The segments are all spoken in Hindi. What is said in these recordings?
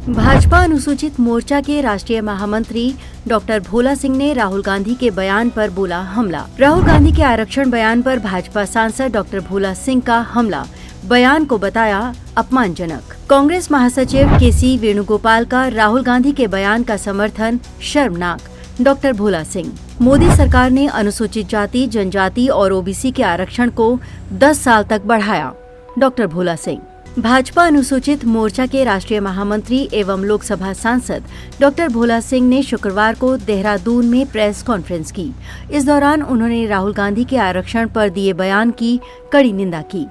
भाजपा अनुसूचित मोर्चा के राष्ट्रीय महामंत्री डॉक्टर भोला सिंह ने राहुल गांधी के बयान पर बोला हमला। राहुल गांधी के आरक्षण बयान पर भाजपा सांसद डॉक्टर भोला सिंह का हमला, बयान को बताया अपमानजनक। कांग्रेस महासचिव केसी वेणुगोपाल का राहुल गांधी के बयान का समर्थन शर्मनाक। डॉक्टर भोला सिंह, मोदी सरकार ने अनुसूचित जाति, जनजाति और ओबीसी के आरक्षण को 10 साल तक बढ़ाया। डॉक्टर भोला सिंह, भाजपा अनुसूचित मोर्चा के राष्ट्रीय महामंत्री एवं लोकसभा सांसद डॉक्टर भोला सिंह ने शुक्रवार को देहरादून में प्रेस कॉन्फ्रेंस की। इस दौरान उन्होंने राहुल गांधी के आरक्षण पर दिए बयान की कड़ी निंदा की।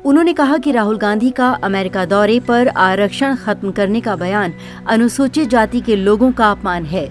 उन्होंने कहा कि राहुल गांधी का अमेरिका दौरे पर आरक्षण खत्म करने का बयान अनुसूचित जाति के लोगों का अपमान है।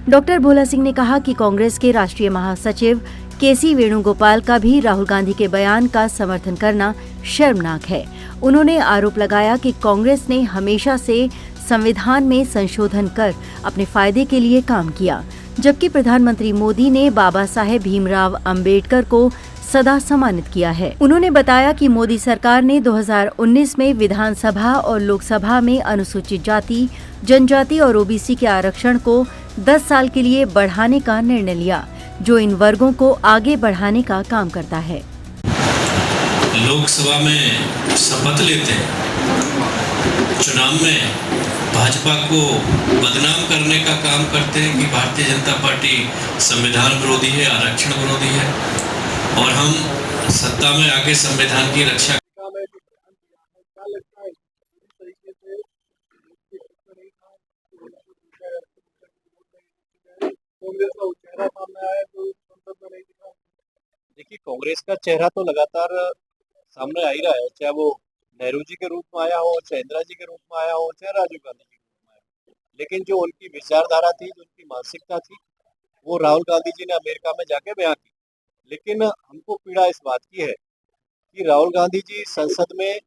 डॉक्टर भोला सिंह ने कहा कि कांग्रेस के राष्ट्रीय महासचिव केसी वेणुगोपाल का भी राहुल गांधी के बयान का समर्थन करना शर्मनाक है। उन्होंने आरोप लगाया कि कांग्रेस ने हमेशा से संविधान में संशोधन कर अपने फायदे के लिए काम किया, जबकि प्रधानमंत्री मोदी ने बाबा साहेब भीमराव अंबेडकर को सदा सम्मानित किया है। उन्होंने बताया कि मोदी सरकार ने 2019 में विधानसभा और लोकसभा में अनुसूचित जाति, जनजाति और ओबीसी के आरक्षण को 10 साल के लिए बढ़ाने का निर्णय लिया, जो इन वर्गों को आगे बढ़ाने का काम करता है। लोकसभा में शपथ लेते हैं, चुनाव में भाजपा को बदनाम करने का काम करते हैं कि भारतीय जनता पार्टी संविधान विरोधी है, आरक्षण विरोधी है, और हम सत्ता में आके संविधान की रक्षा। देखिए, कांग्रेस का चेहरा तो लगातार सामने आ ही रहा है, चाहे वो नेहरू जी के रूप में आया हो, चाहे इंदिरा जी के रूप में आया हो, चाहे राजीव गांधी जी के रूप में आया हो। लेकिन जो उनकी विचारधारा थी, जो उनकी मानसिकता थी, वो राहुल गांधी जी ने अमेरिका में जाके बयां की। लेकिन हमको पीड़ा इस बात की है कि राहुल गांधी जी संसद में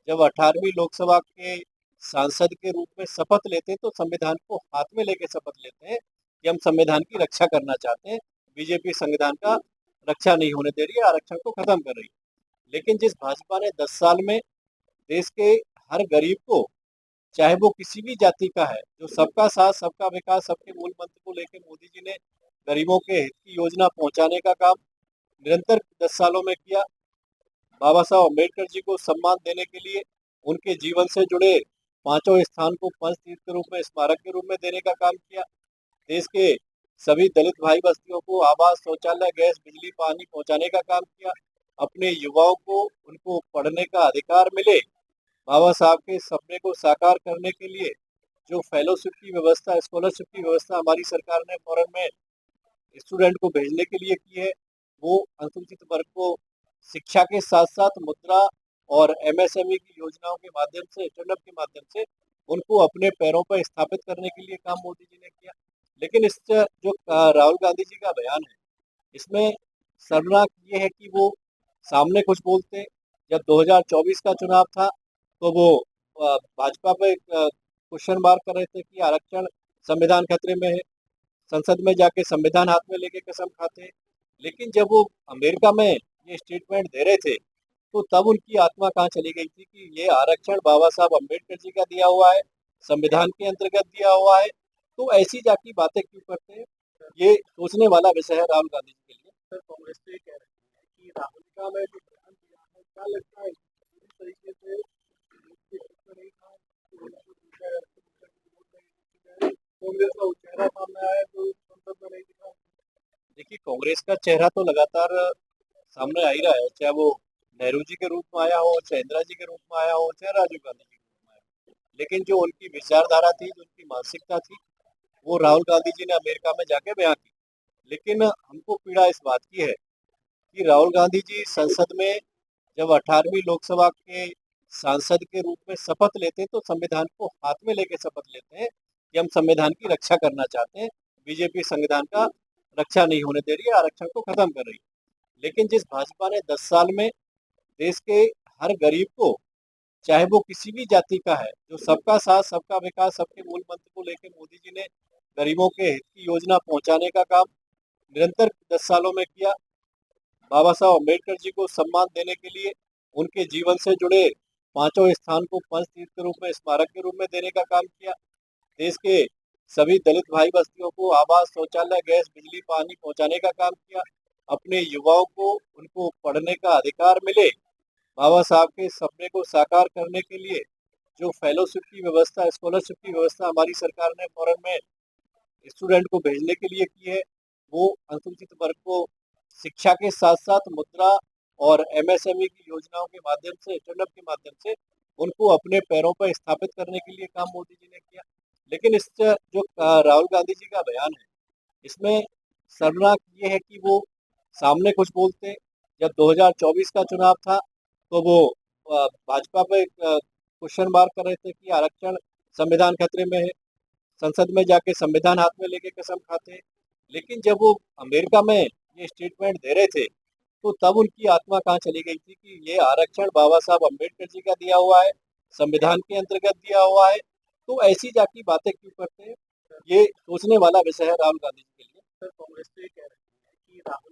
जब 18वीं लोकसभा के सांसद के रूप में शपथ लेते हैं तो संविधान को हाथ में लेके शपथ लेते हैं कि हम संविधान की रक्षा करना चाहते हैं। बीजेपी संविधान का रक्षा नहीं होने दे रही है, आरक्षण को खत्म कर रही है। लेकिन जिस भाजपा ने 10 साल में देश के हर गरीब को, चाहे वो किसी भी जाति का है, जो सबका साथ सबका विकास, सबके मूल मंत्र को लेकर मोदी जी ने गरीबों के हित की योजना पहुंचाने का काम निरंतर 10 सालों में किया। बाबा साहब अम्बेडकर जी को सम्मान देने के लिए उनके जीवन से जुड़े 5 स्थान को पंचतीर्थ के रूप में, स्मारक के रूप में देने का काम किया। देश के सभी दलित भाई बस्तियों को आवास, शौचालय, गैस, बिजली, पानी पहुंचाने का काम किया। अपने युवाओं को उनको पढ़ने का अधिकार मिले, बाबा साहब के सपने को साकार करने के लिए जो फेलोशिप की व्यवस्था, स्कॉलरशिप की व्यवस्था हमारी सरकार ने फॉरेन में स्टूडेंट को भेजने के लिए की है, वो अनुसूचित वर्ग को शिक्षा के साथ साथ मुद्रा और एमएसएमई की योजनाओं के माध्यम से, स्टैंडअप के माध्यम से उनको अपने पैरों पर स्थापित करने के लिए काम मोदी जी ने किया। लेकिन इस जो राहुल गांधी जी का बयान है, इसमें शर्मनाक ये है कि वो सामने कुछ बोलते, जब 2024 का चुनाव था तो वो भाजपा पे क्वेश्चन मार्क कर रहे थे कि आरक्षण, संविधान खतरे में है, संसद में जाके संविधान हाथ में लेके कसम खाते हैं। लेकिन जब वो अमेरिका में ये स्टेटमेंट दे रहे थे तो तब उनकी आत्मा कहाँ चली गई थी कि ये आरक्षण बाबा साहब अम्बेडकर जी का दिया हुआ है, संविधान के अंतर्गत दिया हुआ है, तो ऐसी जाकी बातें क्यों करते हैं? ये सोचने वाला विषय है राहुल गांधी जी के लिए। सर, कांग्रेस तो ये कह रहे हैं कि राहुल का में जो बयान दिया है, क्या लगता है पूरी तरीके से नहीं था, कांग्रेस का चेहरा सामने आया जो संसद में नहीं दिखा। देखिए, कांग्रेस का चेहरा तो लगातार सामने आ ही रहा है, चाहे वो नेहरू जी के रूप में आया हो, चाहे इंदिरा जी के रूप में आया हो, चाहे राजीव गांधी जी के रूप में आया हो। लेकिन जो उनकी विचारधारा थी, जो उनकी मानसिकता थी, वो राहुल गांधी जी ने अमेरिका में जाके बयां की। लेकिन हमको पीड़ा इस बात की है कि राहुल गांधी जी संसद में जब 18वीं लोकसभा के सांसद के रूप में शपथ लेते हैं तो संविधान को हाथ में लेके शपथ लेते हैं कि हम संविधान की रक्षा करना चाहते हैं। बीजेपी संविधान का रक्षा नहीं होने दे रही है, आरक्षण को खत्म कर रही है। लेकिन जिस भाजपा ने 10 साल में देश के हर गरीब को, चाहे वो किसी भी जाति का है, जो सबका साथ सबका विकास, सबके मूल मंत्र को लेकर मोदी जी ने गरीबों के हित की योजना पहुंचाने का काम निरंतर 10 सालों में किया। बाबा साहब अम्बेडकर जी को सम्मान देने के लिए उनके जीवन से जुड़े 5 स्थान को पंचतीर्थ के रूप में, स्मारक के रूप में देने का काम किया। देश के सभी दलित भाई बस्तियों को आवास, शौचालय, गैस, बिजली, पानी पहुंचाने का काम किया। अपने युवाओं को उनको पढ़ने का अधिकार मिले, बाबा साहब के सपने को साकार करने के लिए जो फेलोशिप की व्यवस्था, स्कॉलरशिप की व्यवस्था हमारी सरकार ने फॉरेन में स्टूडेंट को भेजने के लिए की है, वो अनुसूचित वर्ग को शिक्षा के साथ साथ मुद्रा और एमएसएमई की योजनाओं के माध्यम से, स्टैंडअप के माध्यम से उनको अपने पैरों पर स्थापित करने के लिए काम मोदी जी ने किया। लेकिन इस जो राहुल गांधी जी का बयान है, इसमें शर्मनाक ये है कि वो सामने कुछ बोलते, जब 2024 का चुनाव था तो वो भाजपा पे क्वेश्चन मार्क कर रहे थे कि आरक्षण संविधान खतरे में है, संसद में जाके संविधान हाथ में लेके कसम खाते हैं। लेकिन जब वो अमेरिका में ये स्टेटमेंट दे रहे थे तो तब उनकी आत्मा कहाँ चली गई थी कि ये आरक्षण बाबा साहब अम्बेडकर जी का दिया हुआ है, संविधान के अंतर्गत दिया हुआ है, तो ऐसी जाकी बातें क्यों करते हैं? ये सोचने वाला विषय है राहुल गांधी जी के लिए। सर, कांग्रेस तो ये कह रही है कि राहुल